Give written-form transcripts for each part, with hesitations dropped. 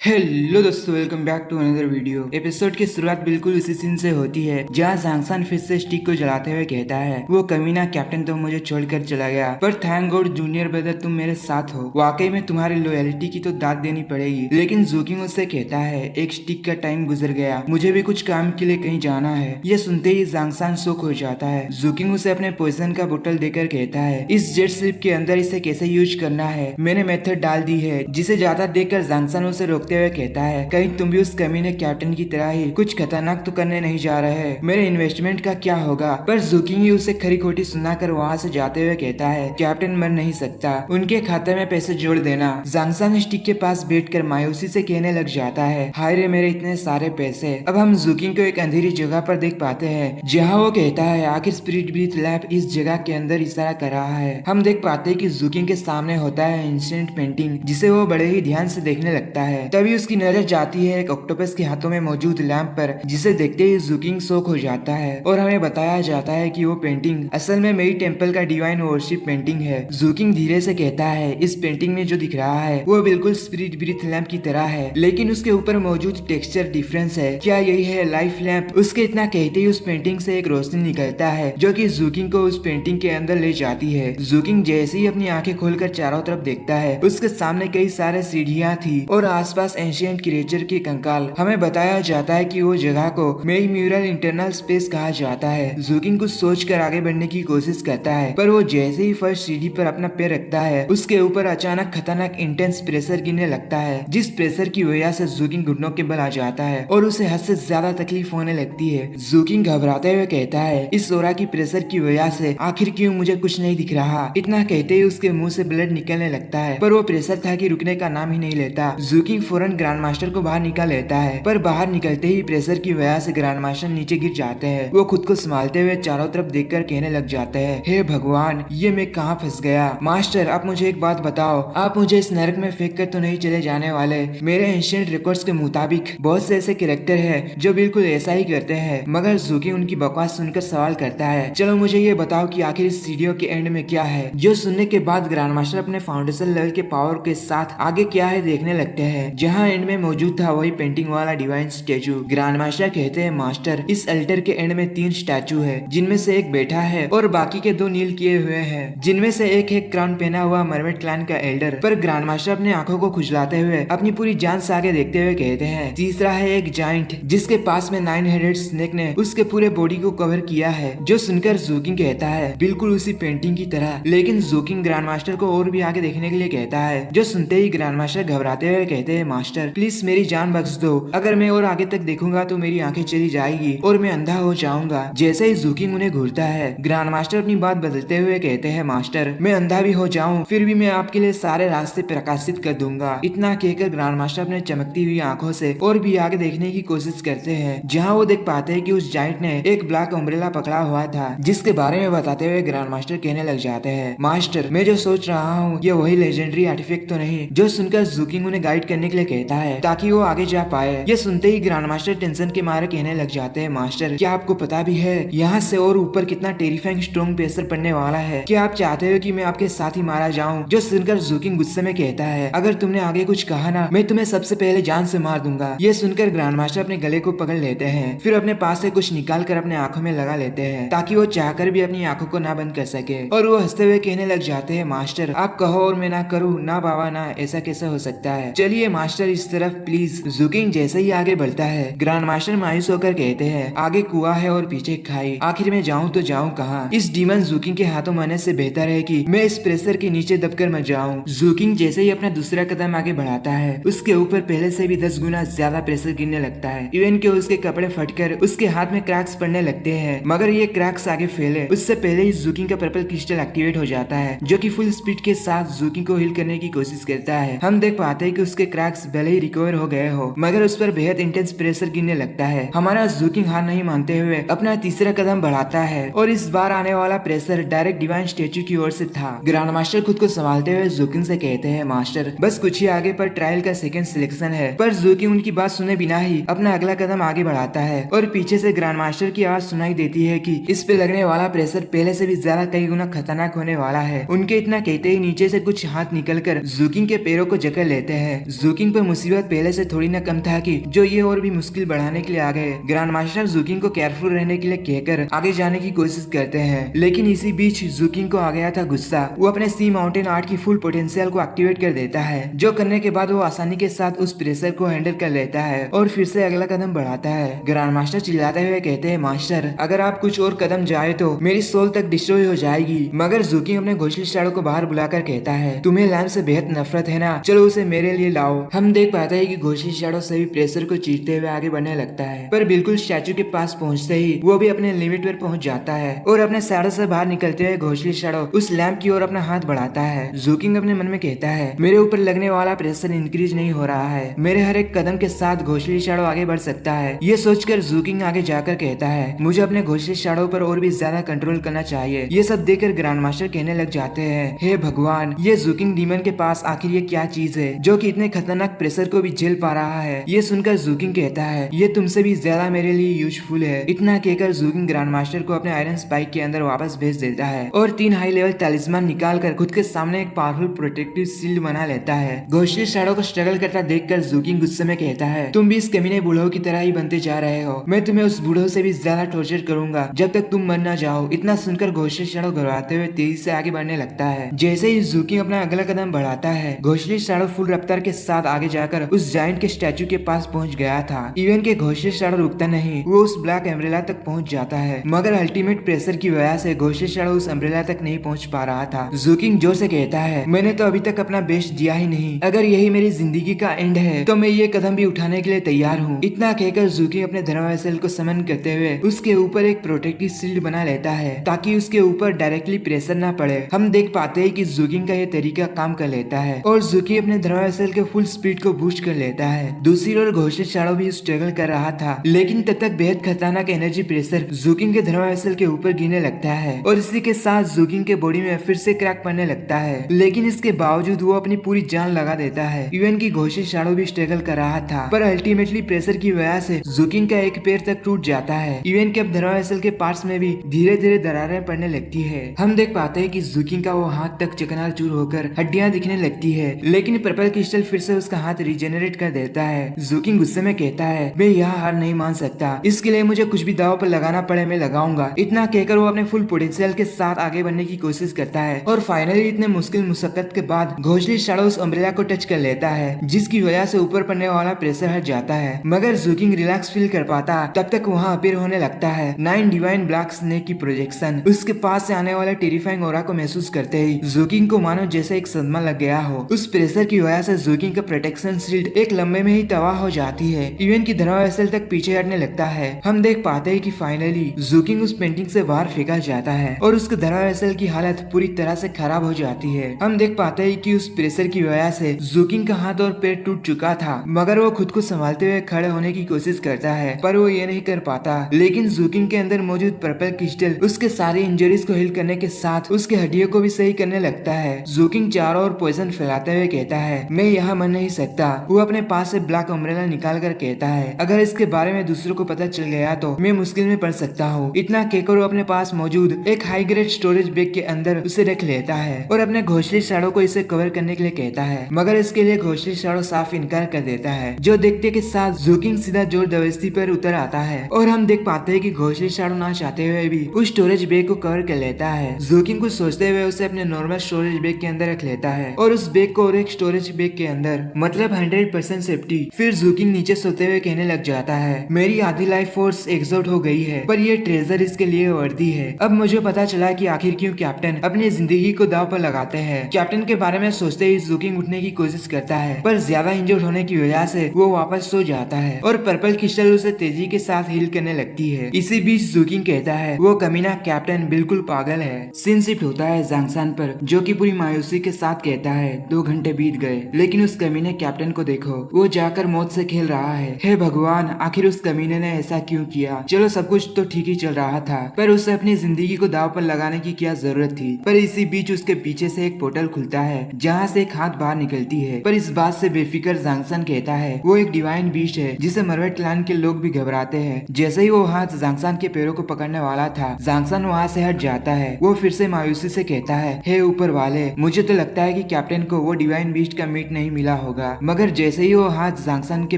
Hello दोस्तों, welcome back to another video. Episode की शुरुआत बिल्कुल उसी सीन से होती है जहाँ जांगसान फिर से स्टिक को जलाते हुए कहता है, वो कमीना कैप्टन तो मुझे छोड़कर चला गया, पर थैंक गॉड जूनियर ब्रदर तुम मेरे साथ हो। वाकई में तुम्हारी लॉयल्टी की तो दाद देनी पड़ेगी। लेकिन जूकिंग उससे कहता है, एक स्टिक का टाइम गुजर गया, मुझे भी कुछ काम के लिए कहीं जाना है। ये सुनते ही जांगसान शॉक हो जाता है। जूकिंग उसे अपने पोइजन का बोतल देकर कहता है, इस जेट स्लिप के अंदर इसे कैसे यूज करना है मैंने मेथड डाल दी है। जिसे ज्यादा देखकर जांगसान उसे रोकते हुए कहता है, कहीं तुम भी उस कमीने कैप्टन की तरह ही कुछ खतरनाक तो करने नहीं जा रहे। मेरे इन्वेस्टमेंट का क्या होगा? पर जूकिंग ही उसे खरी खोटी सुनाकर वहाँ से जाते हुए कहता है, कैप्टन मर नहीं सकता, उनके खाते में पैसे जोड़ देना। जांगसान स्टिक के पास बैठकर मायूसी से कहने लग जाता है, हाय रे मेरे इतने सारे पैसे। अब हम जूकिंग को एक अंधेरी जगह पर देख पाते हैं जहाँ वो कहता है, आखिर स्पिरिट ब्रीथ लैब इस जगह के अंदर इशारा कर रहा है। हम देख पाते हैं कि जूकिंग के सामने होता है इंसिडेंट पेंटिंग, जिसे वो बड़े ही ध्यान से देखने लगता है। तभी उसकी नजर जाती है एक ऑक्टोपस के हाथों में मौजूद लैंप पर, जिसे देखते ही जूकिंग शॉक हो जाता है और हमें बताया जाता है कि वो पेंटिंग असल में मेरी टेम्पल का डिवाइन वर्शिप पेंटिंग है। जूकिंग धीरे से कहता है, इस पेंटिंग में जो दिख रहा है वो बिल्कुल स्पिरिट ब्रीथ लैंप की तरह है, लेकिन उसके ऊपर मौजूद टेक्सचर डिफरेंस है। क्या यही है लाइफ लैंप? उसके इतना कहते ही उस पेंटिंग से एक रोशनी निकलता है जो कि जूकिंग को उस पेंटिंग के अंदर ले जाती है। जूकिंग जैसे ही अपनी आंखें खोलकर चारों तरफ देखता है, उसके सामने कई सारे सीढ़ियां थी और आसपास एंशिएंट क्रिएचर के कंकाल। हमें बताया जाता है कि वो जगह को मेई म्यूरल इंटरनल स्पेस कहा जाता है। जूकिंग कुछ सोचकर आगे बढ़ने की कोशिश करता है, पर वो जैसे ही फर्स्ट सीढ़ी पर अपना पैर रखता है, उसके ऊपर अचानक खतरनाक इंटेंस प्रेशर गिरने लगता है, जिस प्रेशर की वजह से जूकिंग घुटनों के बल आ जाता है और उसे हद से ज्यादा तकलीफ होने लगती है। जूकिंग घबराते हुए कहता है, इस ओरा की प्रेशर की वजह से आखिर क्यों मुझे कुछ नहीं दिख रहा। इतना कहते ही उसके मुंह से ब्लड निकलने लगता है, पर वो प्रेशर था कि रुकने का नाम ही नहीं लेता। जूकिंग फौरन ग्रैंड मास्टर को बाहर निकाल लेता है, पर बाहर निकलते ही प्रेशर की वजह से ग्रैंड मास्टर नीचे गिर जाते हैं। वो खुद को संभालते हुए चारों तरफ देखकर कहने लग जाते हैं, हे भगवान, ये मैं कहाँ फंस गया। मास्टर आप मुझे एक बात बताओ, आप मुझे इस नरक में फेंक कर तो नहीं चले जाने वाले? मेरे एंशिएंट रिकॉर्ड्स के मुताबिक बहुत से ऐसे कैरेक्टर हैं जो बिल्कुल ऐसा ही करते हैं। मगर जूकिंग उनकी बकवास सुनकर सवाल करता है, चलो मुझे ये बताओ कि आखिर इस सीढ़ियों के एंड में क्या है? जो सुनने के बाद ग्रैंड मास्टर अपने फाउंडेशन लेवल के पावर के साथ आगे क्या है देखने लगते हैं, जहाँ एंड में मौजूद था वही पेंटिंग वाला डिवाइन स्टेचू। ग्रैंड मास्टर कहते हैं, मास्टर इस अल्टर के एंड में 3 स्टैचू है, जिनमें से एक बैठा है और बाकी के 2 नील किए हुए हैं, जिनमें से एक है क्राउन पहना हुआ मरमेड क्लैन का एल्डर। पर ग्रैंड मास्टर अपनी आंखों को खुजलाते हुए अपनी पूरी जान से आगे देखते हुए कहते हैं, तीसरा है एक जाइंट जिसके पास में 9 हेडेड स्नेक ने उसके पूरे बॉडी को कवर किया है। जो सुनकर जूकिंग कहता है, बिल्कुल उसी पेंटिंग की तरह। लेकिन जूकिंग ग्रैंड मास्टर को और भी आगे देखने के लिए कहता है। जो सुनते ही ग्रैंड मास्टर घबराते हुए कहते हैं, मास्टर प्लीज मेरी जान बख्श दो, अगर मैं और आगे तक देखूंगा तो मेरी आंखें चली जाएगी और मैं अंधा हो जाऊंगा। जैसे ही जूकिंग उन्हें घूरता है, ग्रैंड मास्टर अपनी बात बदलते हुए कहते हैं, मास्टर मैं अंधा भी हो जाऊं फिर भी मैं आपके लिए सारे रास्ते प्रकाशित कर दूंगा। इतना कहकर ग्रैंड मास्टर अपने चमकती हुई आंखों से और भी आगे देखने की कोशिश करते हैं, जहाँ वो देख पाते हैं कि उस जाइंट ने एक ब्लैक अम्ब्रेला पकड़ा हुआ था, जिसके बारे में बताते हुए ग्रैंड मास्टर कहने लग जाते हैं, मास्टर मैं जो सोच रहा हूँ ये वही लेजेंडरी आर्टिफैक्ट तो नहीं? जो सुनकर जूकिंग उन्हें गाइड करने के लिए कहता है ताकि वो आगे जा पाए। ये सुनते ही ग्रैंड मास्टर टेंशन के मारे कहने लग जाते हैं, मास्टर क्या आपको पता भी है यहाँ से और ऊपर कितना टेरिफाइंग स्ट्रॉन्ग प्रेशर पड़ने वाला है? क्या आप चाहते हो कि मैं आपके साथ ही मारा जाऊं? जो सुनकर जूकिंग गुस्से में कहता है, अगर तुमने आगे कुछ कहा ना मैं तुम्हें सबसे पहले जान से मार दूंगा। ये सुनकर ग्रैंड मास्टर अपने गले को पकड़ लेते हैं, फिर अपने पास से कुछ निकाल कर अपने आंखों में लगा लेते हैं ताकि वो चाहकर भी अपनी आंखों को ना बंद कर सके। और वो हंसते हुए कहने लग जाते हैं, मास्टर आप कहो और मैं ना करूँ? ना बाबा ना, ऐसा कैसे हो सकता है? चलिए मास्टर इस तरफ प्लीज। जूकिंग जैसे ही आगे बढ़ता है, ग्रैंड मास्टर मायूस होकर कहते हैं, आगे कुआं है और पीछे खाई, आखिर में जाऊं तो जाऊं कहां? इस डीमन जूकिंग के हाथों मरने से बेहतर है कि मैं इस प्रेशर के नीचे दबकर मर जाऊं। जूकिंग जैसे ही अपना दूसरा कदम आगे बढ़ाता है, उसके ऊपर पहले से भी 10 गुना ज्यादा प्रेशर गिरने लगता है। इवन के उसके कपड़े फटकर उसके हाथ में क्रैक्स पड़ने लगते हैं, मगर ये क्रैक्स आगे फैले उससे पहले ही जूकिंग का पर्पल क्रिस्टल एक्टिवेट हो जाता है, जो कि फुल स्पीड के साथ जूकिंग को हिल करने की कोशिश करता है। हम देख पाते हैं कि उसके क्रैक्स भले ही रिकवर हो गए हो, मगर उस पर बेहद इंटेंस प्रेशर गिरने लगता है। हमारा जूकिंग हार नहीं मानते हुए अपना तीसरा कदम बढ़ाता है और इस बार आने वाला प्रेशर डायरेक्ट डिवाइन स्टेचू की ओर से था। ग्रैंड मास्टर खुद को संभालते हुए जूकिंग से कहते हैं, मास्टर बस कुछ ही आगे पर ट्रायल का सेकंड सिलेक्शन है। पर जूकिंग उनकी बात सुने बिना ही अपना अगला कदम आगे बढ़ाता है और पीछे से ग्रैंड मास्टर की आवाज सुनाई देती है कि इस पे लगने वाला प्रेशर पहले से भी ज्यादा कई गुना खतरनाक होने वाला है। उनके इतना कहते ही नीचे से कुछ हाथ निकलकर जूकिंग के पैरों को जकड़ लेते हैं। जूकिंग जूकिंग पर मुसीबत पहले से थोड़ी न कम था कि जो ये और भी मुश्किल बढ़ाने के लिए आ गए। ग्रैंड मास्टर जूकिंग को केयरफुल रहने के लिए कहकर आगे जाने की कोशिश करते हैं, लेकिन इसी बीच जूकिंग को आ गया था गुस्सा। वो अपने सी माउंटेन आर्ट की फुल पोटेंशियल को एक्टिवेट कर देता है, जो करने के बाद वो आसानी के साथ उस प्रेशर को हैंडल कर लेता है और फिर से अगला कदम बढ़ाता है। ग्रैंड मास्टर चिल्लाते हुए कहते हैं, मास्टर अगर आप कुछ और कदम जाए तो मेरी सोल तक डिस्ट्रॉय हो जाएगी। मगर जूकिंग अपने घोंसले शैडो को बाहर बुलाकर कहता है, तुम्हें लैम्प से बेहद नफरत है ना, चलो उसे मेरे लिए लाओ। हम देख पाते हैं कि घोंसले शैडो सभी प्रेशर को चीरते हुए आगे बढ़ने लगता है, पर बिल्कुल स्टैचू के पास पहुंचते ही वो भी अपने लिमिट पर पहुंच जाता है और अपने शैडो से बाहर निकलते हुए घोंसले शैडो उस लैम्प की ओर अपना हाथ बढ़ाता है। जूकिंग अपने मन में कहता है, मेरे ऊपर लगने वाला प्रेशर इंक्रीज नहीं हो रहा है, मेरे हर एक कदम के साथ घोंसले शैडो आगे बढ़ सकता है। ये सोचकर जूकिंग आगे जाकर कहता है, मुझे अपने घोंसले शैडो पर और भी ज्यादा कंट्रोल करना चाहिए। ये सब देखकर ग्रैंड मास्टर कहने लग जाते हैं, हे भगवान, ये जूकिंग डीमन के पास आखिर ये क्या चीज है जो कि इतने खतरनाक प्रेशर को भी झेल पा रहा है। ये सुनकर जूकिंग कहता है, ये तुमसे भी ज्यादा मेरे लिए यूजफुल है। इतना कहकर जूकिंग ग्रैंड मास्टर को अपने आयरन स्पाइक के अंदर वापस भेज देता है और 3 हाई लेवल तलिस्मान निकाल कर खुद के सामने एक पावरफुल प्रोटेक्टिव शील्ड बना लेता है। घोंसले शैडो को स्ट्रगल करता देखकर जूकिंग गुस्से में कहता है, तुम भी इस कमीने बूढ़ों की तरह ही बनते जा रहे हो। मैं तुम्हें उस बूढ़ों से भी ज्यादा टॉर्चर करूंगा जब तक तुम मर न जाओ। इतना सुनकर घोंसले शैडो घबराते हुए तेजी से आगे बढ़ने लगता है। जैसे ही जूकिंग अपना अगला कदम बढ़ाता है, घोंसले शैडो फुल रफ्तार के साथ आगे जाकर उस जायंट के स्टैचू के पास पहुंच गया था। इवन के घोंसले शैडो रुकता नहीं, वो उस ब्लैक अम्ब्रेला तक पहुंच जाता है, मगर अल्टीमेट प्रेशर की वजह से घोंसले शैडो उस अम्ब्रेला तक नहीं पहुंच पा रहा था। जूकिंग जोर से कहता है, मैंने तो अभी तक अपना बेस्ट दिया ही नहीं, अगर यही मेरी जिंदगी का एंड है तो मैं ये कदम भी उठाने के लिए तैयार हूँ। इतना कहकर जूकिंग अपने धर्मवेसल को समन करते हुए उसके ऊपर एक प्रोटेक्टिव शील्ड बना लेता है ताकि उसके ऊपर डायरेक्टली प्रेशर न पड़े। हम देख पाते हैं कि जूकिंग का ये तरीका काम कर लेता है और जूकी अपने धर्मवेसल के फुल स्पीड को बूस्ट कर लेता है। दूसरी ओर घोंसले शैडो भी स्ट्रगल कर रहा था, लेकिन तब तक बेहद खतरनाक एनर्जी प्रेशर जूकिंग के धर्मवेसल के ऊपर गिरने लगता है और इसी के साथ जूकिंग के बॉडी में फिर से क्रैक पड़ने लगता है, लेकिन इसके बावजूद वो अपनी पूरी जान लगा देता है। इवन की घोंसले शैडो भी स्ट्रगल कर रहा था, पर अल्टीमेटली प्रेशर की वजह से जूकिंग का एक पैर तक टूट जाता है। इवन के अब धर्मवेसल के पार्ट्स में भी धीरे धीरे दरारें पड़ने लगती है। हम देख पाते हैं कि जूकिंग का वो हाथ तक चकनाचूर होकर हड्डियां दिखने लगती है, लेकिन पर्पल क्रिस्टल फिर से उसका हाथ रिजेनरेट कर देता है। जूकिंग गुस्से में कहता है, मैं यह हार नहीं मान सकता, इसके लिए मुझे कुछ भी दाव पर लगाना पड़े मैं लगाऊंगा। इतना कहकर वो अपने फुल पोटेंशियल के साथ आगे बढ़ने की कोशिश करता है और फाइनली इतने मुश्किल मुशक्कत के बाद घोंसले शैडो उस अम्ब्रेला को टच कर लेता है, जिसकी वजह से ऊपर पड़ने वाला प्रेशर हट जाता है। मगर जूकिंग रिलैक्स फील कर पाता तब तक वहाँ अपीयर होने लगता है 9 डिवाइन ब्लैक स्नेक की प्रोजेक्शन। उसके पास से आने वाले टेरिफाइंग ऑरा को महसूस करते ही जूकिंग को मानो जैसे एक सदमा लग गया हो। उस प्रेशर की वजह से जूकिंग का प्रोटेक्शन शील्ड एक लम्बे में ही तबाह हो जाती है। इवन की धर्मवेसल तक पीछे हटने लगता है। हम देख पाते हैं कि फाइनली जूकिंग उस पेंटिंग से बाहर फेंका जाता है और उसके धर्मवेसल की हालत पूरी तरह से खराब हो जाती है। हम देख पाते हैं कि उस प्रेशर की वजह से जूकिंग का हाथ और पैर टूट चुका था, मगर वो खुद को संभालते हुए खड़े होने की कोशिश करता है, पर वो ये नहीं कर पाता। लेकिन जूकिंग के अंदर मौजूद पर्पल क्रिस्टल उसके सारी इंजरीज को हील करने के साथ उसके हड्डियों को भी सही करने लगता है। जूकिंग चारों ओर पॉइजन फैलाते हुए कहता है, मैं यहाँ मर नहीं सकता। वो अपने पास से ब्लैक अम्ब्रेला निकाल कर कहता है, अगर इसके बारे में दूसरों को पता चल गया तो मैं मुश्किल में पड़ सकता हूँ। इतना कहकर वो अपने पास मौजूद एक हाई ग्रेड स्टोरेज बैग के अंदर उसे रख लेता है और अपने घोंसले शैडो को इसे कवर करने के लिए कहता है, मगर इसके लिए घोंसले शैडो साफ इनकार कर देता है। जो देखते के साथ जूकिंग सीधा जोर जबरदस्ती पर उतर आता है और हम देख पाते हैं कि घोंसले शैडो ना चाहते हुए भी उस स्टोरेज बैग को कवर कर लेता है। जूकिंग कुछ सोचते हुए उसे अपने नॉर्मल स्टोरेज बैग के अंदर रख लेता है और उस बैग को और एक स्टोरेज बैग के अंदर, मतलब 100% सेफ्टी। फिर जूकिंग नीचे सोते हुए कहने लग जाता है, मेरी आधी लाइफ फोर्स एग्जॉस्ट हो गई है, पर ये ट्रेजर इसके लिए वर्दी है। अब मुझे पता चला कि आखिर क्यों कैप्टन अपनी जिंदगी को दाव पर लगाते हैं। कैप्टन के बारे में सोचते ही जूकिंग उठने की कोशिश करता है, पर ज्यादा इंजर्ड होने की वजह से वो वापस सो जाता है और पर्पल क्रिस्टल उसे तेजी के साथ हील करने लगती है। इसी बीच जूकिंग कहता है, वो कमीना कैप्टन बिल्कुल पागल है। सीन शिफ्ट होता है जांगसान पर, जो कि पूरी मायूसी के साथ कहता है, 2 घंटे बीत गए, लेकिन उस कमीने कैप्टन को देखो, वो जाकर मौत से खेल रहा है। हे भगवान, आखिर उस कमीने ने ऐसा क्यों किया? चलो सब कुछ तो ठीक ही चल रहा था, पर उसे अपनी जिंदगी को दाव पर लगाने की क्या जरूरत थी? पर इसी बीच उसके पीछे से एक पोर्टल खुलता है जहाँ से एक हाथ बाहर निकलती है। पर इस बात से बेफिक्र जांगसान कहता है, वो एक डिवाइन बीस्ट है जिसे मरवेट क्लैन के लोग भी घबराते हैं। जैसे ही वो हाथ जांगसान के पैरों को पकड़ने वाला था, जांगसान वहाँ से हट जाता है। वो फिर से मायूसी से कहता है, हे ऊपर वाले, मुझे तो लगता है कि कैप्टन को वो डिवाइन बीस्ट का मीट नहीं मिला होगा। होगा। मगर जैसे ही वो हाथ जांगसान के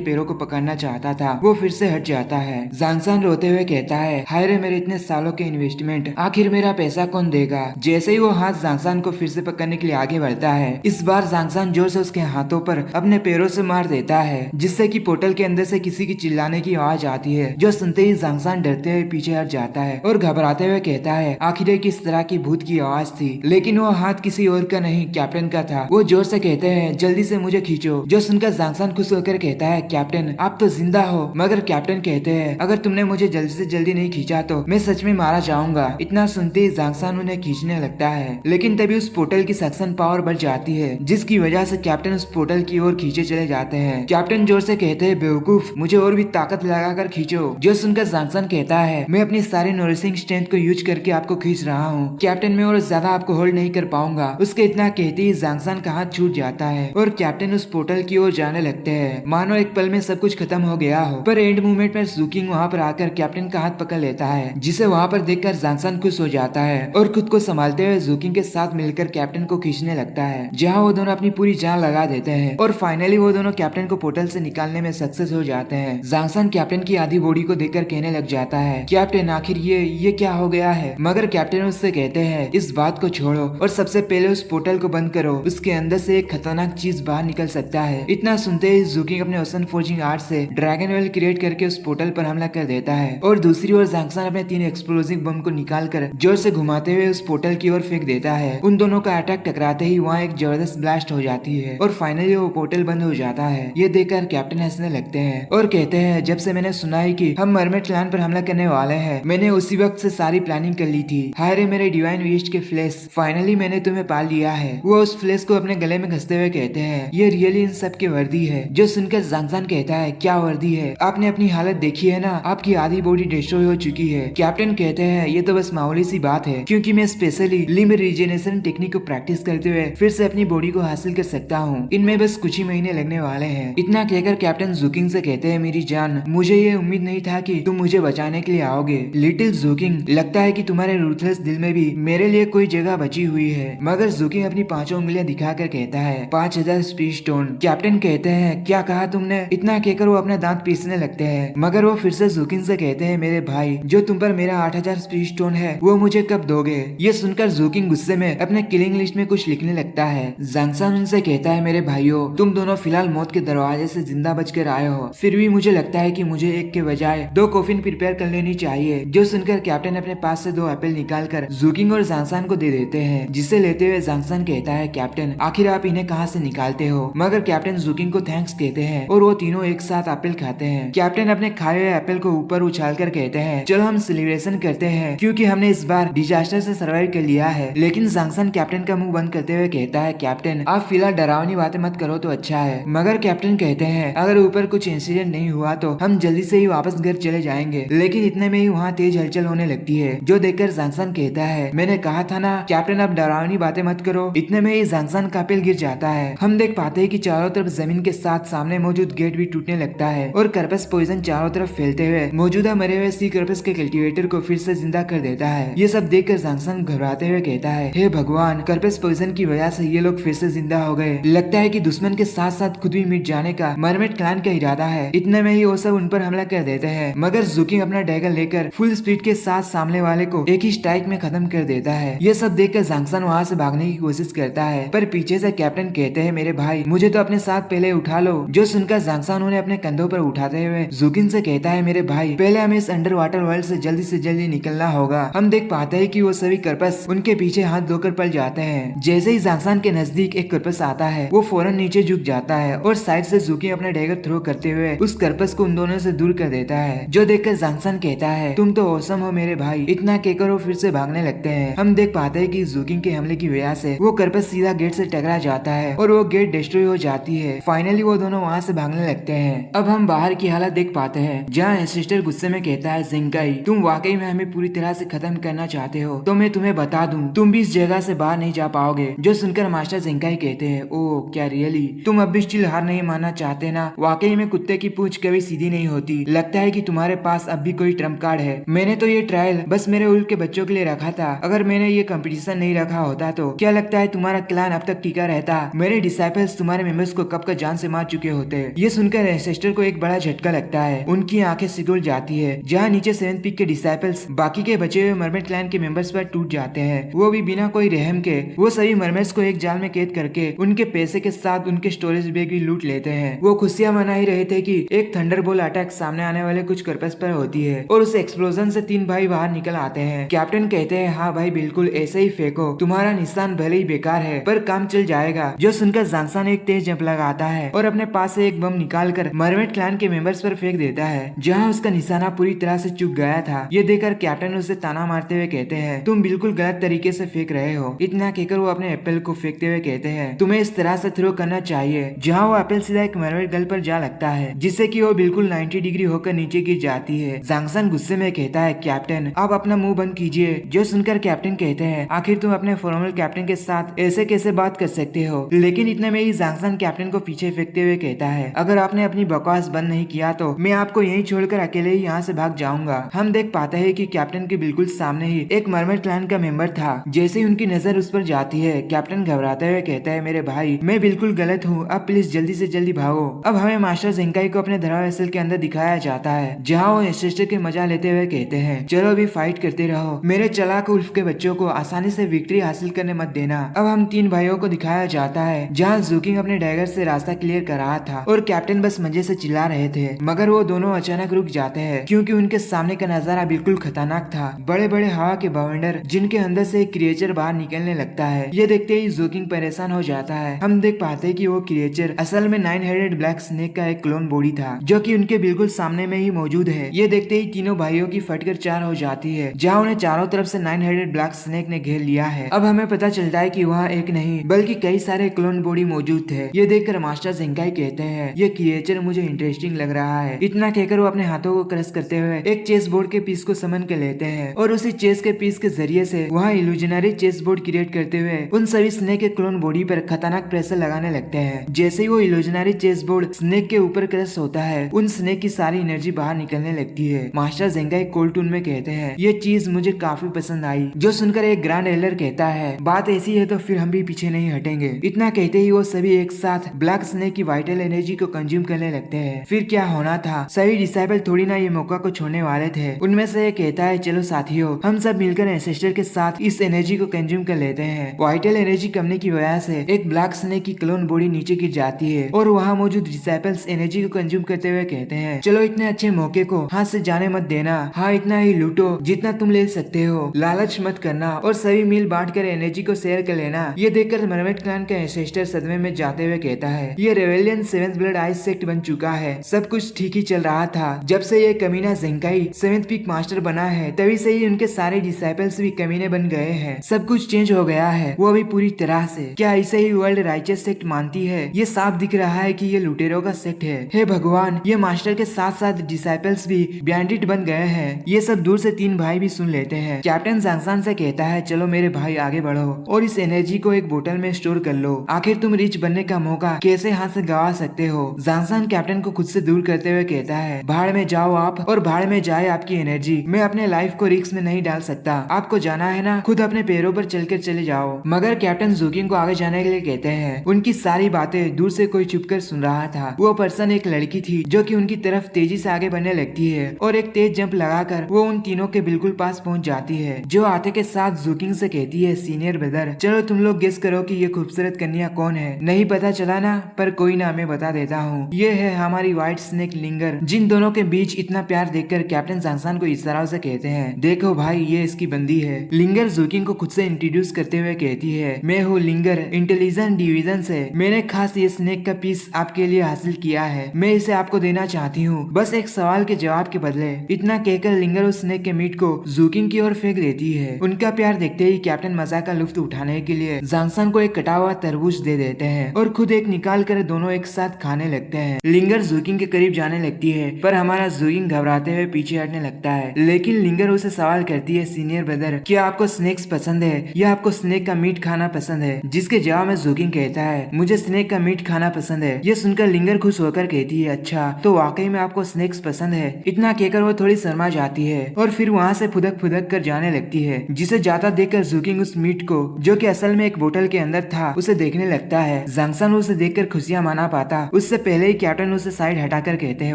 पैरों को पकड़ना चाहता था वो फिर से हट जाता है। जांगसान रोते हुए कहता है, हाय रे मेरे इतने सालों के इन्वेस्टमेंट, आखिर मेरा पैसा कौन देगा। जैसे ही वो हाथ जांगसान को फिर से पकड़ने के लिए आगे बढ़ता है, इस बार जांगसान जोर से उसके हाथों पर अपने पैरों से मार देता है, जिससे कि पोर्टल के अंदर से किसी की चिल्लाने की आवाज आती है, जो सुनते ही जांगसान डरते हुए पीछे हट जाता है और घबराते हुए कहता है, आखिर ये किस तरह की भूत की आवाज थी। लेकिन वो हाथ किसी और का नहीं, कैप्टन का था। वो जोर से कहते हैं, जल्दी से मुझे खींचो। जो सुनकर जांगसान खुश होकर कहता है, कैप्टन आप तो जिंदा हो। मगर कैप्टन कहते हैं, अगर तुमने मुझे जल्दी से जल्दी नहीं खींचा तो मैं सच में मारा जाऊंगा। इतना सुनते ही जांगसान उन्हें खींचने लगता है, लेकिन तभी उस पोर्टल की सक्शन पावर बढ़ जाती है, जिसकी वजह से कैप्टन उस पोर्टल की ओर खींचे चले जाते हैं। कैप्टन जोर से कहते हैं, बेवकूफ, मुझे और भी ताकत लगाकर खींचो। जो सुनकर जांगसान कहता है, मैं अपनी सारी नोरिशिंग स्ट्रेंथ को यूज करके आपको खींच रहा हूँ कैप्टन, मैं और ज्यादा आपको होल्ड नहीं कर पाऊंगा। उसके इतना कहते ही जांगसान का हाथ छूट जाता है और कैप्टन उस पोर्टल की ओर जाने लगते हैं, मानो एक पल में सब कुछ खत्म हो गया हो। पर एंड मूवमेंट में जूकिंग वहाँ पर आकर कैप्टन का हाथ पकड़ लेता है, जिसे वहाँ पर देखकर जांगसान खुश हो जाता है और खुद को संभालते हुए जूकिंग के साथ मिलकर कैप्टन को खींचने लगता है, जहाँ वो दोनों अपनी पूरी जान लगा देते हैं और फाइनली वो दोनों कैप्टन को पोर्टल से निकालने में सक्सेस हो जाते हैं। जांगसान कैप्टन की आधी बॉडी को देखकर कहने लग जाता है, कैप्टन आखिर ये क्या हो गया है। मगर कैप्टन उससे कहते हैं, इस बात को छोड़ो और सबसे पहले उस पोर्टल को बंद करो, उसके अंदर से एक खतरनाक चीज बाहर निकल सकता है। इतना सुनते ही जूकिंग अपने ओशन फोर्जिंग आर्ट से ड्रैगन वेल क्रिएट करके उस पोर्टल पर हमला कर देता है और दूसरी ओर जांगसान अपने 3 एक्सप्लोजिव बम को निकालकर जोर से घुमाते हुए उस पोर्टल की ओर फेंक देता है। उन दोनों का अटैक टकराते ही वहाँ एक जबरदस्त ब्लास्ट हो जाती है और फाइनली वो पोर्टल बंद हो जाता है। ये देखकर कैप्टन हंसने लगते हैं और कहते हैं, जब से मैंने सुना है कि हम मरमेड क्लैन पर हमला करने वाले हैं, मैंने उसी वक्त से सारी प्लानिंग कर ली थी। हाय रे मेरे डिवाइन वीस्ट के फ्लैश, फाइनली मैंने तुम्हें पा लिया है। वो उस फ्लैश को अपने गले में घसते हुए कहते हैं, ये रियली इन सब की वर्दी है। जो सुनकर जांगसान कहता है, क्या वर्दी है, आपने अपनी हालत देखी है ना, आपकी आधी बॉडी डिस्ट्रॉय हो चुकी है। कैप्टन कहते हैं, ये तो बस मामूली सी बात है, क्योंकि मैं स्पेशली लिम्ब रीजनरेशन टेक्निक को प्रैक्टिस करते हुए फिर से अपनी बॉडी को हासिल कर सकता हूँ। इनमें बस कुछ ही महीने लगने वाले हैं। इतना कहकर कैप्टन जूकिंग से कहते हैं, मेरी जान, मुझे ये उम्मीद नहीं था कि तुम मुझे बचाने के लिए आओगे। लिटिल जूकिंग, लगता है कि तुम्हारे रूथलेस दिल में भी मेरे लिए कोई जगह बची हुई है। मगर जूकिंग अपनी 5 उंगलियां दिखाकर कहता है, 5000 स्पीड स्टोन। कैप्टन कहते हैं, क्या कहा तुमने। इतना कहकर वो अपना दांत पीसने लगते हैं, मगर वो फिर से जूकिंग से कहते हैं, मेरे भाई, जो तुम पर मेरा 8000 स्पीड स्टोन है वो मुझे कब दोगे। ये सुनकर जूकिंग गुस्से में अपने किलिंग लिस्ट में कुछ लिखने लगता है। जांगसान उनसे कहता है, मेरे भाइयों, तुम दोनों फिलहाल मौत के दरवाजे से जिंदा बचकर आए हो, फिर भी मुझे लगता है कि मुझे एक के बजाय 2 कॉफिन प्रिपेयर कर लेनी चाहिए। जो सुनकर कैप्टन अपने पास से 2 एप्पल निकालकर जूकिंग और जांगसान को दे देते हैं, जिसे लेते हुए जांगसान कहता है, कैप्टन आखिर आप इन्हें कहाँ से निकालते हो। मगर कैप्टन जूकिंग को थैंक्स कहते हैं और वो तीनों एक साथ एप्पल खाते हैं। कैप्टन अपने खाए हुए एप्पल को ऊपर उछालकर कहते हैं, चलो हम सेलिब्रेशन करते हैं, क्योंकि हमने इस बार डिजास्टर से सर्वाइव कर लिया है। लेकिन जांगसान कैप्टन का मुंह बंद करते हुए कहता है, कैप्टन आप फिलहाल डरावनी बातें मत करो तो अच्छा है। मगर कैप्टन कहते हैं, अगर ऊपर कुछ इंसिडेंट नहीं हुआ तो हम जल्दी से ही वापस घर चले जाएंगे। लेकिन इतने में ही वहाँ तेज हलचल होने लगती है, जो देखकर जांगसान कहता है, मैंने कहा था ना कैप्टन आप डरावनी बातें मत करो। इतने में ही जांगसान का पेल गिर जाता है। हम देख पाते हैं कि चारों तरफ जमीन के साथ सामने मौजूद गेट भी टूटने लगता है और कर्पस पॉइजन चारों तरफ फैलते हुए मौजूदा मरे हुए सी कर्पस के कल्टीवेटर को फिर से जिंदा कर देता है। ये सब देखकर जांगसान घबराते हुए कहता है, हे भगवान, कर्पस पॉइजन की वजह से ये लोग फिर से जिंदा हो गए। लगता है कि दुश्मन के साथ साथ खुद भी मिट जाने का मरमेड क्लैन का इरादा है। इतने में ही वो सब उन पर हमला कर देते हैं, मगर जूकिंग अपना डैगर लेकर फुल स्पीड के साथ सामने वाले को एक ही स्ट्राइक में खत्म कर देता है। ये सब देखकर जांगसान वहाँ से भागने की कोशिश करता है, पर पीछे से कैप्टन कहते हैं, मेरे भाई मुझे तो अपने साथ पहले उठा लो। जो सुनकर जांगसान उन्हें अपने कंधों पर उठाते हुए जूकिंग से कहता है, मेरे भाई पहले हमें इस अंडर वाटर वर्ल्ड से जल्दी निकलना होगा। हम देख पाते हैं कि वो सभी कर्पस उनके पीछे हाथ धोकर पड़ जाते हैं। जैसे ही जांगसान के नजदीक एक कर्पस आता है, वो फौरन नीचे झुक जाता है और साइड से जूकिंग अपना डैगर थ्रो करते हुए उस कर्पस को उन दोनों से दूर कर देता है। जो देखकर जांगसान कहता है, तुम तो औसम हो मेरे भाई। इतना कहकर वो फिर से भागने लगते हैं। हम देख पाते हैं कि जूकिंग के हमले की वजह से वो कर्पस सीधा गेट से टकरा जाता है और वो गेट डिस्ट्रॉय हो जाती है। फाइनली वो दोनों वहाँ से भागने लगते हैं। अब हम बाहर की हालत देख पाते हैं, जहाँ एंसेस्टर गुस्से में कहता है, जिंगाई तुम वाकई में हमें पूरी तरह से खत्म करना चाहते हो तो मैं तुम्हें बता दूं, तुम भी इस जगह से बाहर नहीं जा पाओगे। जो सुनकर मास्टर जिंगाई कहते हैं, ओ क्या रियली, तुम अब भी स्टिल हार नहीं मानना चाहते ना। वाकई में कुत्ते की पूंछ कभी सीधी नहीं होती। लगता है कि तुम्हारे पास अब भी कोई ट्रम्प कार्ड है। मैंने तो ये ट्रायल बस मेरे उल्फ के बच्चों के लिए रखा था। अगर मैंने ये कंपटीशन नहीं रखा होता तो क्या लगता है तुम्हारा क्लैन अब तक टिका रहता। मेरे डिसाइपल्स तुम्हारे मेंबर्स को कब का जान से मार चुके होते हैं। ये सुनकर एंसेस्टर को एक बड़ा झटका लगता है। उनकी आंखें सिकुड़ जाती है। जहाँ नीचे सेवेंथ पीक के डिसाइपल्स बाकी के बचे हुए मरमेड क्लैन के मेंबर्स पर टूट जाते हैं, वो भी बिना कोई रहम के। वो सभी मरमेड्स को एक जाल में कैद करके उनके पैसे के साथ उनके स्टोरेज बैग भी लूट लेते हैं। वो खुशियां मना ही रहे थे कि एक थंडरबोल्ट अटैक सामने आने वाले कुछ कर्पस पर होती है और उस एक्सप्लोजन से 3 भाई बाहर निकल आते हैं। कैप्टन कहते हैं, हाँ भाई बिल्कुल ऐसे ही फेंको, तुम्हारा निशान भले ही बेकार है पर काम चल जाएगा। जो सुनकर ज़ांगसान एक तेज जंप लगाता है और अपने पास से एक बम निकाल कर मरमेड क्लैन के मेंबर्स पर फेंक देता है, जहाँ उसका निशाना पूरी तरह से चूक गया था। ये देखकर कैप्टन उसे ताना मारते हुए कहते हैं, तुम बिल्कुल गलत तरीके से फेंक रहे हो। इतना कहकर वो अपने एप्पल को फेंकते हुए कहते हैं, तुम्हें इस तरह से थ्रो करना चाहिए। जहाँ वो एप्पल सीधा एक मरमेड गर्ल पर जा लगता है, जिससे कि वो बिल्कुल 90 डिग्री होकर नीचे गिर जाती है। ज़ांगसान गुस्से में कहता है, कैप्टन आप अपना मुंह बंद कीजिए। जो सुनकर कैप्टन कहते हैं, आखिर तुम अपने फॉर्मल कैप्टन के साथ ऐसे कैसे बात कर सकते हो। लेकिन इतने में ही ज़ांगसान कैप्टन को पीछे फेंकते हुए कहता है, अगर आपने अपनी बकवास बंद नहीं किया तो मैं आपको यहीं छोड़कर अकेले ही यहाँ से भाग जाऊंगा। हम देख पाते हैं कि कैप्टन के बिल्कुल सामने ही एक मरमेड क्लैन का मेंबर था। जैसे ही उनकी नजर उस पर जाती है, कैप्टन घबराते हुए कहता है, मेरे भाई मैं बिल्कुल गलत हूँ, अब प्लीज जल्दी से जल्दी भागो। अब हमें मास्टर ज़ेंकाई को अपने धरा वेसल के अंदर दिखाया जाता है, जहाँ वो एंसेस्टर के मजा लेते हुए कहते हैं, चलो अभी फाइट करते रहो, मेरे चालाक उल्फ के बच्चों को आसानी से विक्ट्री हासिल करने मत देना। अब हम 3 भाइयों को दिखाया जाता है, जहाँ ज़ूकिंग अपने डैगर से रास्ता क्लियर कर रहा था और कैप्टन बस मजे से चिल्ला रहे थे, मगर वो दोनों अचानक रुक जाते हैं क्योंकि उनके सामने का नजारा बिल्कुल खतरनाक था। बड़े बड़े हवा के बवंडर जिनके अंदर से एक क्रिएचर बाहर निकलने लगता है। ये देखते ही ज़ूकिंग परेशान हो जाता है। हम देख पाते हैं कि वो क्रिएचर असल में 9 हेडेड ब्लैक स्नेक का एक क्लोन बॉडी था, जो कि उनके बिल्कुल सामने में ही मौजूद है। ये देखते ही तीनों भाइयों की फटकर 4 हो जाती है, जहाँ उन्हें चारों तरफ से 9 हेडेड ब्लैक स्नेक ने घेर लिया है। अब हमें पता चलता है कि वहाँ एक नहीं बल्कि कई सारे क्लोन बॉडी मौजूद थे। ये देखकर मास्टर ज़ेंकाई कहते हैं, ये क्रिएचर मुझे इंटरेस्टिंग लग रहा है। इतना कहकर वो अपने हाथों को क्रश करते हुए एक चेस बोर्ड के पीस को समन कर लेते हैं और उसी चेस के पीस के जरिए से वहाँ इल्यूजनरी चेस बोर्ड क्रिएट करते हुए उन सभी स्नेक के क्लोन बॉडी पर खतरनाक प्रेशर लगाने लगते हैं। जैसे ही वो इल्यूजनरी चेस बोर्ड स्नेक के ऊपर क्रश होता है, उन स्नेक की सारी एनर्जी बाहर निकलने लगती है। मास्टर ज़ेंकाई कोल्ड टून में कहते हैं, ये चीज मुझे काफी पसंद आई। जो सुनकर एक ग्रैंड एल्डर कहता है, बात ऐसी है तो फिर हम भी पीछे नहीं हटेंगे। इतना कहते ही वो सभी एक साथ ब्लैक स्नेक की वाइटल एनर्जी को कंज्यूम करने लगते हैं। फिर क्या होना था, सभी डिसाइपल थोड़ी ना ये मौका को छोड़ने वाले थे। उनमें से एक कहता है, चलो साथियों हम सब मिलकर एंसेस्टर के साथ इस एनर्जी को कंज्यूम कर लेते हैं। वाइटल एनर्जी कमने की वजह से एक ब्लैक स्नेक की क्लोन बॉडी नीचे गिर जाती है और वहाँ मौजूद डिसाइपल्स एनर्जी को कंज्यूम करते हुए कहते हैं, चलो इतने अच्छे मौके को हाथ से जाने मत देना। हाँ इतना ही लूटो जितना तुम ले सकते हो, लालच मत करना और सभी मिल बांट कर एनर्जी को शेयर कर लेना। ये देखकर मरमेड क्लैन का एंसेस्टर सदमे में जाते हुए कहता है, ये rebellion 7th blood ice sect बन चुका है। सब कुछ ठीक ही चल रहा था। जब से ये कमीना ज़ेंकाई 7th पीक मास्टर बना है, तभी से ही उनके सारे डिसाइपल्स भी कमीने बन गए हैं। सब कुछ चेंज हो गया है, वो अभी पूरी तरह से। क्या इसे ही वर्ल्ड राइचस सेक्ट मानती है? ये साफ दिख रहा है कि ये लुटेरों का सेक्ट है। हे भगवान, ये मास्टर के साथ साथ डिसाइपल्स भी बैंडिट बन गए हैं। ये सब दूर से 3 भाई भी सुन लेते हैं। कैप्टन ज़ांगसान से कहता है, चलो मेरे भाई आगे बढ़ो और इस एनर्जी को एक बोतल में स्टोर कर लो। आखिर तुम रिच बनने का मौका कैसे हाथ से गवा सकते हो। ज़ांगसान कैप्टन को खुद से दूर करते हुए कहता है, भाड़ में जाओ आप और भाड़ में जाए आपकी एनर्जी। मैं अपने लाइफ को रिस्क में नहीं डाल सकता। आपको जाना है ना, खुद अपने पैरों पर चलकर चले जाओ। मगर कैप्टन ज़ूकिंग को आगे जाने के लिए कहते हैं। उनकी सारी बातें दूर से कोई छुपकर सुन रहा था। वो पर्सन एक लड़की थी जो कि उनकी तरफ तेजी से आगे बढ़ने लगती है और एक तेज जंप लगाकर वो उन तीनों के बिल्कुल पास पहुंच जाती है, जो आते के साथ ज़ूकिंग से कहती है, सीनियर ब्रदर चलो तुम लोग गेस करो कि ये खूबसूरत कन्या कौन है। नहीं पता चला ना, पर कोई ना, मैं बता देता हूँ। ये है हमारी व्हाइट स्नेक लिंगर। जिन दोनों के बीच इतना प्यार देखकर कैप्टन ज़ांगसान को इस तरह से कहते हैं, देखो भाई ये इसकी बंदी है। लिंगर ज़ूकिंग को खुद से इंट्रोड्यूस करते हुए कहती है, मैं हूँ लिंगर इंटेलिजेंट डिवीजन से। मैंने खास ये स्नेक का पीस आपके लिए हासिल किया है। मैं इसे आपको देना चाहती हूँ, बस एक सवाल के जवाब के बदले। इतना कहकर लिंगर उस स्नेक के मीट को ज़ूकिंग की ओर फेंक देती है। उनका प्यार देखते ही कैप्टन मजा का लुफ्त उठाने के लिए ज़ांगसान को एक कटा हुआ तरबूज दे देते हैं और खुद एक निकाल कर दोनों एक साथ खाने लगते हैं। लिंगर ज़ूकिंग के करीब जाने लगती है, पर हमारा ज़ूकिंग घबराते हुए पीछे हटने लगता है। लेकिन लिंगर उसे सवाल करती है, सीनियर ब्रदर क्या आपको स्नेक्स पसंद है या आपको स्नेक का मीट खाना पसंद है? जिसके जवाब में ज़ूकिंग कहता है, मुझे स्नेक का मीट खाना पसंद है। ये सुनकर लिंगर खुश होकर कहती है, अच्छा तो वाकई में आपको स्नेक्स पसंद है। इतना कहकर वो थोड़ी शर्मा जाती है और फिर वहाँ से फुदक फुदक कर जाने लगती है। जिसे जाता देखकर ज़ूकिंग उस मीट को, जो कि असल में एक बोतल के अंदर था, उसे देखने लगता है। ज़ांगसान जांगसन उसे देखकर खुशियां मना पाता उससे पहले ही कैप्टन उसे साइड हटाकर कहते हैं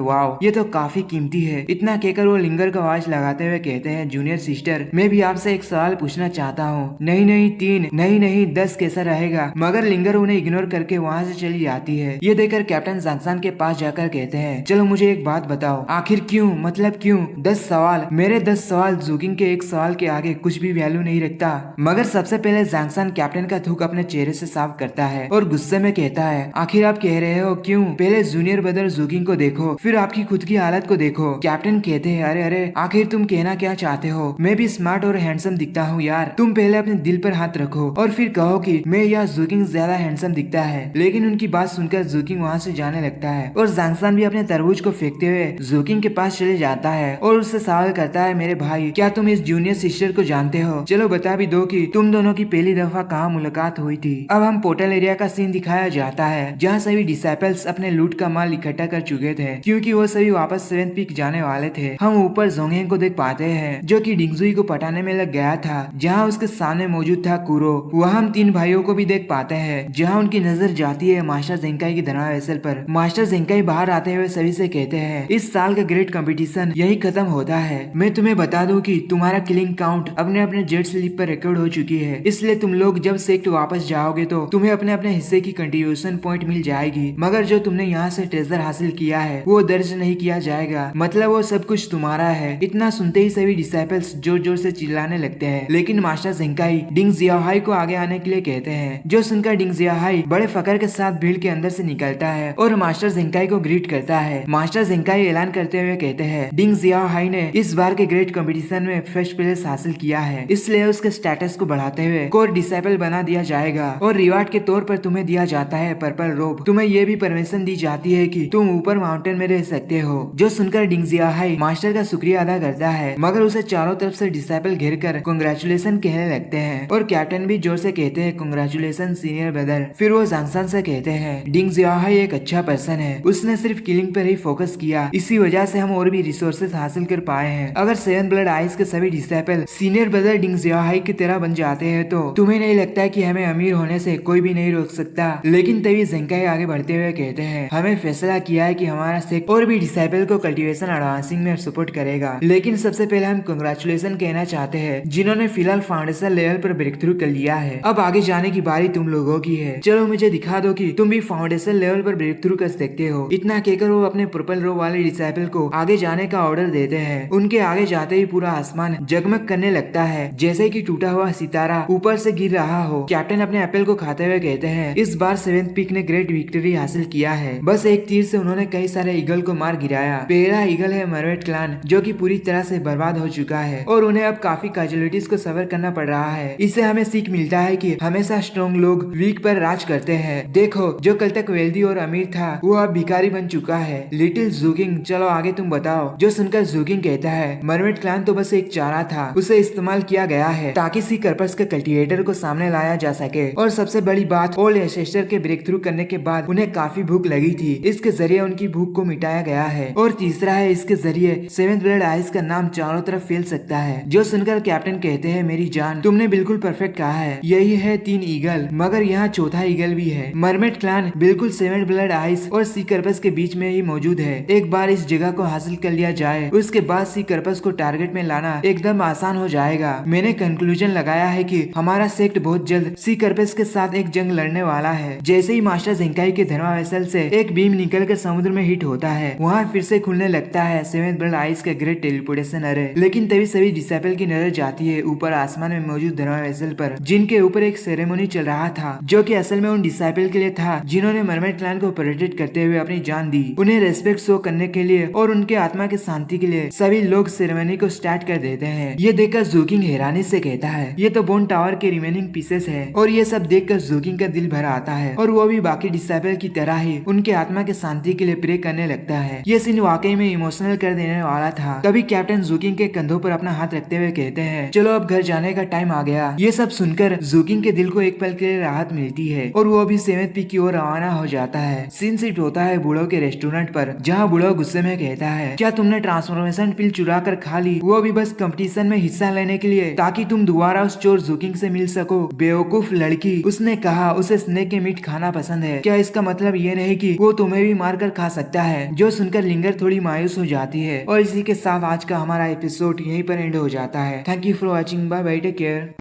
वाओ ये तो काफी कीमती है। इतना कहकर वो लिंगर को आवाज लगाते हुए कहते हैं जूनियर सिस्टर मैं भी आपसे एक सवाल पूछना चाहता हूँ। नहीं नहीं 3 नहीं 10 कैसा रहेगा। मगर लिंगर उन्हें इग्नोर करके वहाँ से चली जाती है। ये देखकर कैप्टन जांगसन के पास जाकर कहते हैं चलो मुझे एक बात बताओ आखिर क्यों मतलब क्यों 10 सवाल। मेरे 10 सवाल जूकिंग के एक सवाल के आगे कुछ भी वैल्यू नहीं रखता। मगर सबसे पहले जांगसन कैप्टन का थूक अपने चेहरे से साफ करता है और गुस्से में कहता है आखिर आप कह रहे हो क्यों। पहले जूनियर ब्रदर जूकिंग को देखो फिर आपकी खुद की हालत को देखो। कैप्टन कहते हैं अरे अरे आखिर तुम कहना क्या चाहते हो। मैं भी स्मार्ट और हैंडसम दिखता हूँ यार। तुम पहले अपने दिल पर हाथ रखो और फिर कहो कि मैं या जूकिंग ज्यादा हैंडसम दिखता है। लेकिन उनकी बात सुनकर जूकिंग वहाँ से जाने लगता है और जांगसन भी अपने तरबूज को फेंकते हुए जूकिंग के पास चले जाता है और उससे सवाल करता है मेरे भाई क्या तुम इस जूनियर सिस्टर को जानते हो। चलो बता भी दो कि तुम दोनों की पहली दफा कहाँ मुलाकात हुई थी। अब हम पोर्टल एरिया का सीन दिखाया जाता है जहाँ सभी डिसाइपल्स अपने लूट का माल इकट्ठा कर चुके थे क्योंकि वो सभी वापस 7th पीक जाने वाले थे। हम ऊपर जोंगहेंग को देख पाते हैं जो कि डिंगजुई को पटाने में लग गया था जहाँ उसके सामने मौजूद था कुरो। वहाँ हम 3 भाइयों को भी देख पाते हैं जहाँ उनकी नजर जाती है मास्टर जेंकाई की धनवा वेसल पर। मास्टर जेंकाई बाहर आते हुए सभी से कहते हैं इस साल का ग्रेट कंपटीशन यही खत्म होता है। मैं तुम्हें बता दूं कि तुम्हारा किलिंग काउंट अपने अपने जेट स्लिप पर रिकॉर्ड हो चुकी है इसलिए तुम लोग जब सेक्ट वापस जाओगे तो तुम्हें अपने अपने हिस्से की कंट्रीब्यूशन पॉइंट मिल जाएगी। मगर जो तुमने यहाँ से ट्रेजर हासिल किया है वो दर्ज नहीं किया जाएगा मतलब वो सब कुछ तुम्हारा है। इतना सुनते ही सभी डिसाइपल्स जोर जोर से चिल्लाने लगते हैं लेकिन मास्टर जेंकाई डिंग जियाहाई को आगे आने के लिए कहते हैं जो सुनकर डिंग जियाहाई बड़े फकर के साथ भीड़ के अंदर से निकलता है और मास्टर जेंकाई को ग्रीट करता है। मास्टर जेंकाई ऐलान करते हुए कहते हैं डिंग जियाहाई ने इस बार के ग्रेट कंपटीशन में फर्स्ट प्लेस हासिल किया है इसलिए उसके स्टेटस को बढ़ाते हुए कोर डिसाइपल बना दिया जाएगा और रिवार्ड के तौर पर तुम्हें दिया जाता है पर्पल रोब। तुम्हें ये भी परमिशन दी जाती है कि तुम ऊपर माउंटेन में रह सकते हो। जो सुनकर डिंग जियाहाई मास्टर का शुक्रिया अदा करता है मगर उसे चारों तरफ से डिसाइपल घेर कर कांग्रेचुलेशन कहने लगते हैं और कैप्टन भी जोर से कहते हैं कांग्रेचुलेशन सीनियर ब्रदर। फिर वो जांगसन से कहते हैं डिंग जियाहाई एक अच्छा पर्सन है उसने सिर्फ किलिंग पर ही फोकस किया इसी वजह से हम और भी रिसोर्सेज हासिल कर पाए हैं। अगर 7 ब्लड आइस के सभी डिसाइपल सीनियर ब्रदर डिंग जियाहाई की तरह बन जाते हैं तो तुम्हें नहीं लगता कि हमें अमीर होने से कोई भी नहीं रोक सकता। लेकिन तभी जेंकाई आगे बढ़ते हुए कहते हैं हमें फैसला किया है कि हमारा सेक्ट और भी डिसाइपल को कल्टीवेशन एडवांसिंग में सपोर्ट करेगा। लेकिन सबसे पहले हम कांग्रेचुलेशन कहना चाहते हैं जिन्होंने फिलहाल फाउंडेशन लेवल पर ब्रेक थ्रू कर लिया है। अब आगे जाने की बारी तुम लोगों की है। चलो मुझे दिखा दो कि तुम भी फाउंडेशन लेवल पर ब्रेक थ्रू कर सकते हो। इतना कहकर वो अपने पर्पल रो वाले डिसाइपल को आगे जाने का ऑर्डर देते हैं। उनके आगे जाते ही पूरा आसमान जगमग करने लगता है जैसे कि टूटा हुआ सितारा ऊपर से गिर रहा हो। कैप्टन अपने एप्पल को खाते हुए कहते हैं इस बार 7th पीक ने ग्रेट विक्ट्री हासिल किया है। बस एक तीर से उन्होंने कई सारे ईगल को मार गिराया। पहला ईगल है मरवेट क्लान जो कि पूरी तरह से बर्बाद हो चुका है और उन्हें अब काफी कैजुअलिटीज को सफर करना पड़ रहा है। इससे हमें सीख मिलता है कि हमेशा स्ट्रॉन्ग लोग वीक पर राज करते हैं। देखो जो कल तक वेल्दी और अमीर था वो अब भिखारी बन चुका है। लिटिल जूकिंग चलो आगे तुम बताओ। जो सुनकर जूकिंग कहता है मरवेट क्लान तो बस एक चारा था उसे इस्तेमाल किया गया है ताकि सी कर्पस के कल्टीवेटर को सामने लाया जा सके। और सबसे बड़ी बात ओल्ड एंसेस्टर के ब्रेक थ्रू करने के बाद उन्हें काफी भूख लगी थी इसके जरिए उनकी भूख को मिटाया गया है। और तीसरा है इसके जरिए 7th ब्लड आइस का नाम चारों तरफ फैल सकता है। जो सुनकर कैप्टन कहते हैं मेरी जान तुमने बिल्कुल परफेक्ट कहा है। यही है 3 ईगल मगर यहाँ चौथा ईगल भी है। मरमेड क्लान बिल्कुल 7th ब्लड आइस और सी कर्पस के बीच में ही मौजूद है। एक बार इस जगह को हासिल कर लिया जाए उसके बाद सी कर्पस को टारगेट में लाना एकदम आसान हो जाएगा। मैंने कंक्लूजन लगाया है कि हमारा सेक्ट बहुत जल्द सी कर्पस के साथ एक जंग लड़ने वाला है। जैसे ही मास्टर जेंकाई के धनवा वेसल से एक बीम निकलकर समुद्र में हिट होता है वहाँ फिर से खुलने लगता है 7th ब्लड आइस का ग्रेट टेलीपोर्टेशन अरे। लेकिन तभी सभी डिसाइपल की नजर जाती है ऊपर आसमान में मौजूद धनवा वेसल पर जिनके ऊपर एक सेरेमोनी चल रहा था जो कि असल में उन डिसाइपल के लिए था जिन्होंने मरमेड क्लैन को प्रोटेक्ट करते हुए अपनी जान दी। उन्हें रेस्पेक्ट शो करने के लिए और उनके आत्मा की शांति के लिए सभी लोग सेरेमनी को स्टार्ट कर देते हैं। ये देखकर जूकिंग हैरानी से कहता है ये तो बोन टावर के रिमेनिंग पीसेस है। और ये सब देखकर जूकिंग का दिल भर आता है और वो भी बाकी डिसाइपल की तरह ही उनके आत्मा के शांति के लिए प्रे करने लगता है। ये सीन वाकई में इमोशनल कर देने वाला था। तभी कैप्टन जूकिंग के कंधों पर अपना हाथ रखते हुए कहते हैं चलो अब घर जाने का टाइम आ गया। ये सब सुनकर जूकिंग के दिल को एक पल के लिए राहत मिलती है और वो भी 7th पीक की ओर रवाना हो जाता है। सीन शिफ्ट होता है बूढ़ो के रेस्टोरेंट पर जहाँ बूढ़ो गुस्से में कहता है क्या तुमने ट्रांसफॉर्मेशन पिल चुरा कर खा ली वो भी बस कंपटीशन में हिस्सा लेने के लिए ताकि तुम दोबारा उस चोर जूकिंग से मिल सको। बेवकूफ लड़की उसने कहा उसे स्नेक के मीट खाना पसंद है, क्या इसका मतलब ये नहीं कि वो तुम्हें भी मार कर खा सकता है। जो सुनकर लिंगर थोड़ी मायूस हो जाती है और इसी के साथ आज का हमारा एपिसोड यहीं पर एंड हो जाता है। Thank you for watching, bye bye, take care.